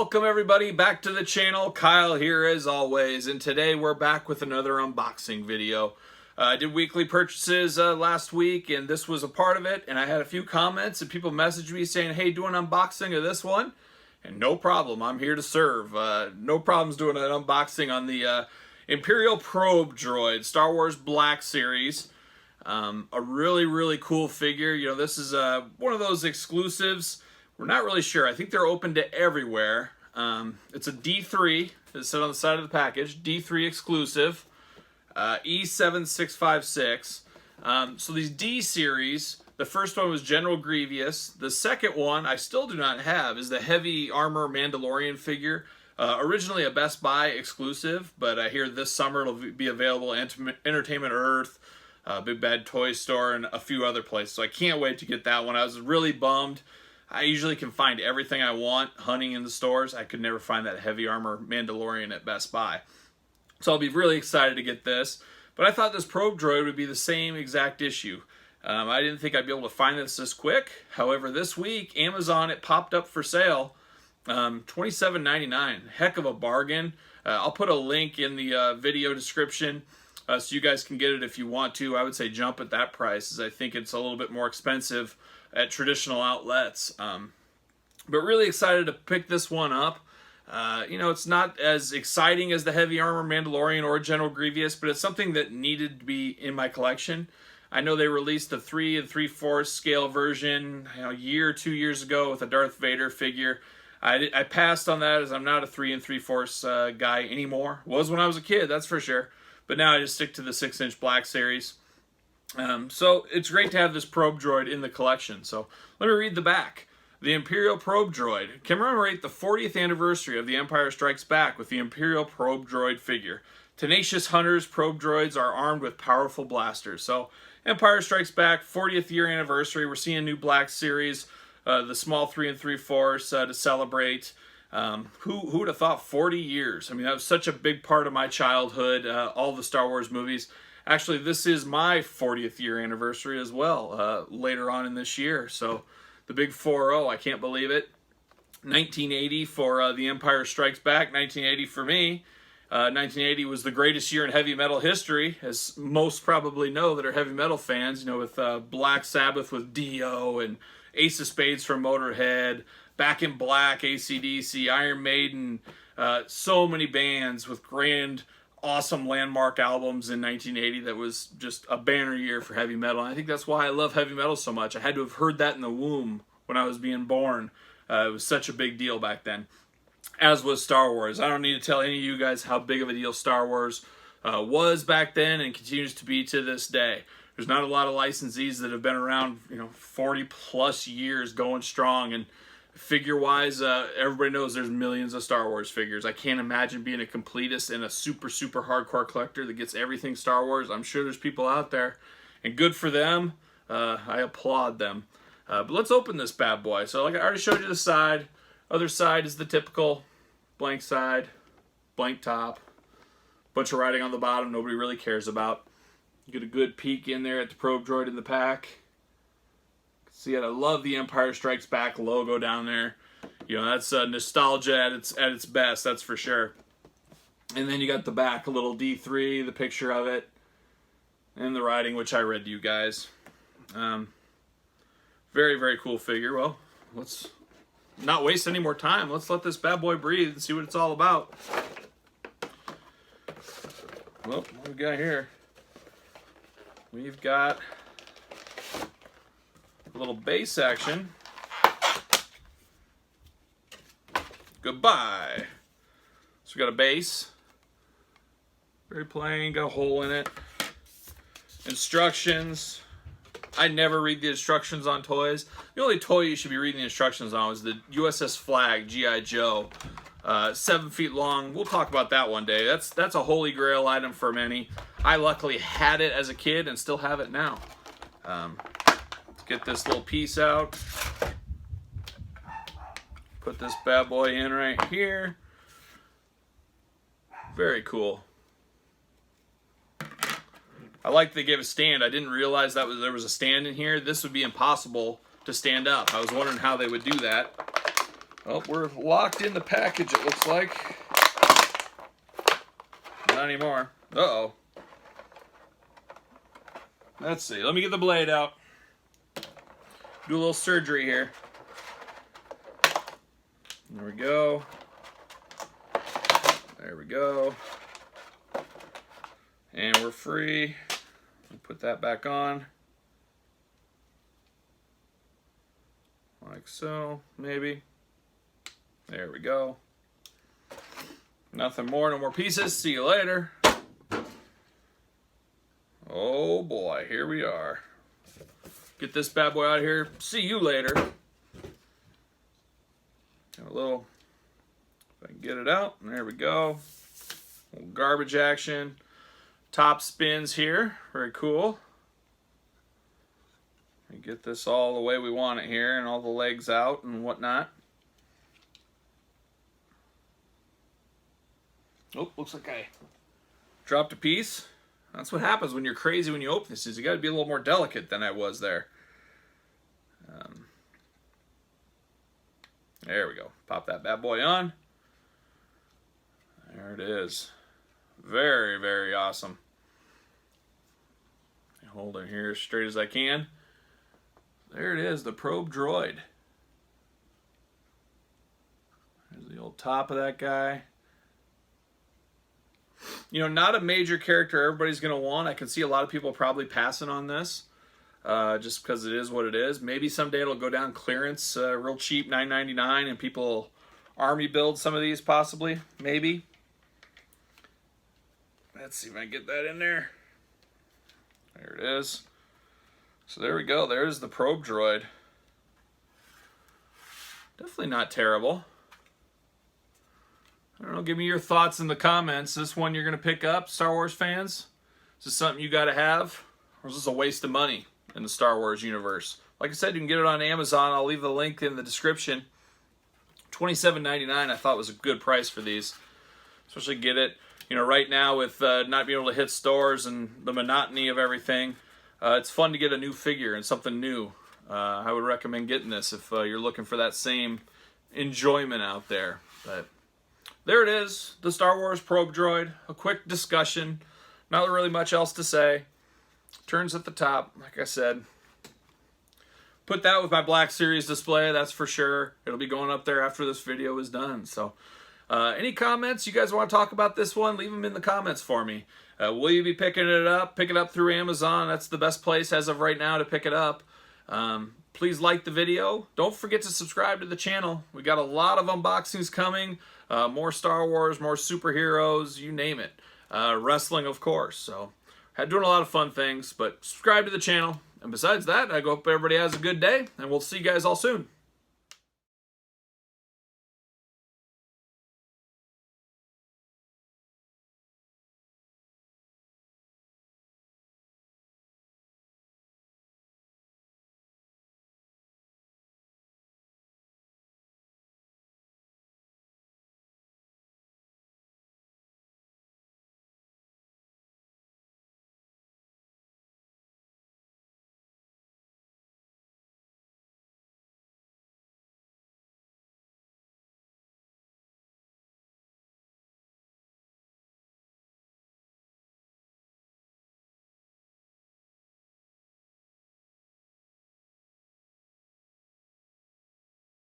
Welcome everybody back to the channel. Kyle here as always, and today we're back with another unboxing video. I did weekly purchases last week, and this was a part of it, and I had a few comments and people messaged me saying, hey, do an unboxing of this one, and no problem, I'm here to serve. No problems doing an unboxing on the Imperial Probe Droid Star Wars Black Series. A really cool figure. You know, this is one of those exclusives. We're not really sure. I think they're open to everywhere. It's a D3. It's said on the side of the package. D3 exclusive. E7656. So these D series, the first one was General Grievous. The second one I still do not have is the Heavy Armor Mandalorian figure. Originally a Best Buy exclusive, but I hear this summer it'll be available at Entertainment Earth, Big Bad Toy Store, and a few other places. So I can't wait to get that one. I was really bummed. I usually can find everything I want hunting in the stores. I could never find that Heavy Armor Mandalorian at Best Buy. So I'll be really excited to get this. But I thought this Probe Droid would be the same exact issue. I didn't think I'd be able to find this quick. However, this week, Amazon, it popped up for sale. $27.99. Heck of a bargain. I'll put a link in the video description so you guys can get it if you want to. I would say jump at that price, as I think it's a little bit more expensive at traditional outlets. But really excited to pick this one up. You know, it's not as exciting as the Heavy Armor Mandalorian or General Grievous, but it's something that needed to be in my collection. I know they released a 3 3/4 scale version a year or 2 years ago with a Darth Vader figure. I passed on that, as I'm not a 3 3/4 guy anymore. Was when I was a kid, that's for sure. But now I just stick to the 6-inch Black Series. So it's great to have this Probe Droid in the collection. So let me read the back. The Imperial Probe Droid. Commemorate the 40th anniversary of The Empire Strikes Back with the Imperial Probe Droid figure. Tenacious hunters, probe droids are armed with powerful blasters. So Empire Strikes Back, 40th year anniversary. We're seeing a new Black Series, the small 3 3/4 to celebrate. Who would have thought 40 years? I mean, that was such a big part of my childhood, all the Star Wars movies. Actually, this is my 40th year anniversary as well, later on in this year. So the big 4-0, I can't believe it. 1980 for The Empire Strikes Back, 1980 for me. 1980 was the greatest year in heavy metal history, as most probably know that are heavy metal fans, you know, with Black Sabbath with Dio and Ace of Spades from Motorhead, Back in Black, AC/DC, Iron Maiden, so many bands with grand, awesome landmark albums in 1980. That was just a banner year for heavy metal. And I think that's why I love heavy metal so much. I had to have heard that in the womb when I was being born. It was such a big deal back then, as was Star Wars. I don't need to tell any of you guys how big of a deal Star Wars was back then and continues to be to this day. There's not a lot of licensees that have been around, 40 plus years going strong. And figure-wise, everybody knows there's millions of Star Wars figures. I can't imagine being a completist and a super hardcore collector that gets everything Star Wars. I'm sure there's people out there, and good for them. I applaud them. But let's open this bad boy. So like I already showed you the side. Other side is the typical blank side, blank top, bunch of writing on the bottom nobody really cares about. You get a good peek in there at the Probe Droid in the pack. See it, I love the Empire Strikes Back logo down there. You know, that's nostalgia at its best, that's for sure. And then you got the back, a little D3, the picture of it, and the writing, which I read to you guys. Very cool figure. Well, let's not waste any more time. Let's let this bad boy breathe and see what it's all about. Well, what do we got here? We've got a little base action. Goodbye. So we got a base. Very plain, got a hole in it. Instructions. I never read the instructions on toys. The only toy you should be reading the instructions on is the USS Flag, G.I. Joe. 7 feet long. We'll talk about that one day. That's a holy grail item for many. I luckily had it as a kid and still have it now. Let's get this little piece out. Put this bad boy in right here. Very cool. I like they gave a stand. I didn't realize there was a stand in here. This would be impossible to stand up. I was wondering how they would do that. Well, we're locked in the package, it looks like. Not anymore. Uh-oh. Let's see. Let me get the blade out. Do a little surgery here. There we go. There we go. And we're free. Put that back on. Like so, maybe. There we go. Nothing more, no more pieces. See you later. Oh boy, here we are. Get this bad boy out of here. See you later. Got a little, if I can get it out. There we go. Little garbage action. Top spins here. Very cool. We get this all the way we want it here, and all the legs out and whatnot. Oh, looks like I dropped a piece. That's what happens when you're crazy when you open this. Is you got to be a little more delicate than I was there. There we go. Pop that bad boy on. There it is. Very, very awesome. Hold it here as straight as I can. There it is, the probe droid. There's the old top of that guy. You know, not a major character everybody's going to want. I can see a lot of people probably passing on this just because it is what it is. Maybe someday it'll go down clearance real cheap, $9.99, and people army build some of these possibly. Maybe. Let's see if I can get that in there. There it is. So there we go. There's the probe droid. Definitely not terrible. I don't know, give me your thoughts in the comments. Is this one you're going to pick up, Star Wars fans? Is this something you got to have? Or is this a waste of money in the Star Wars universe? Like I said, you can get it on Amazon. I'll leave the link in the description. $27.99 I thought was a good price for these. Especially get it, you know, right now with not being able to hit stores and the monotony of everything. It's fun to get a new figure and something new. I would recommend getting this if you're looking for that same enjoyment out there. But there it is, the Star Wars probe droid. A quick discussion. Not really much else to say. Turns at the top, like I said. Put that with my Black Series display, that's for sure. It'll be going up there after this video is done. So, any comments you guys want to talk about this one, leave them in the comments for me. Will you be picking it up? Pick it up through Amazon. That's the best place as of right now to pick it up. Please like the video. Don't forget to subscribe to the channel. We got a lot of unboxings coming. More Star Wars, more superheroes, you name it. Wrestling, of course. So, doing a lot of fun things, but subscribe to the channel. And besides that, I hope everybody has a good day, and we'll see you guys all soon.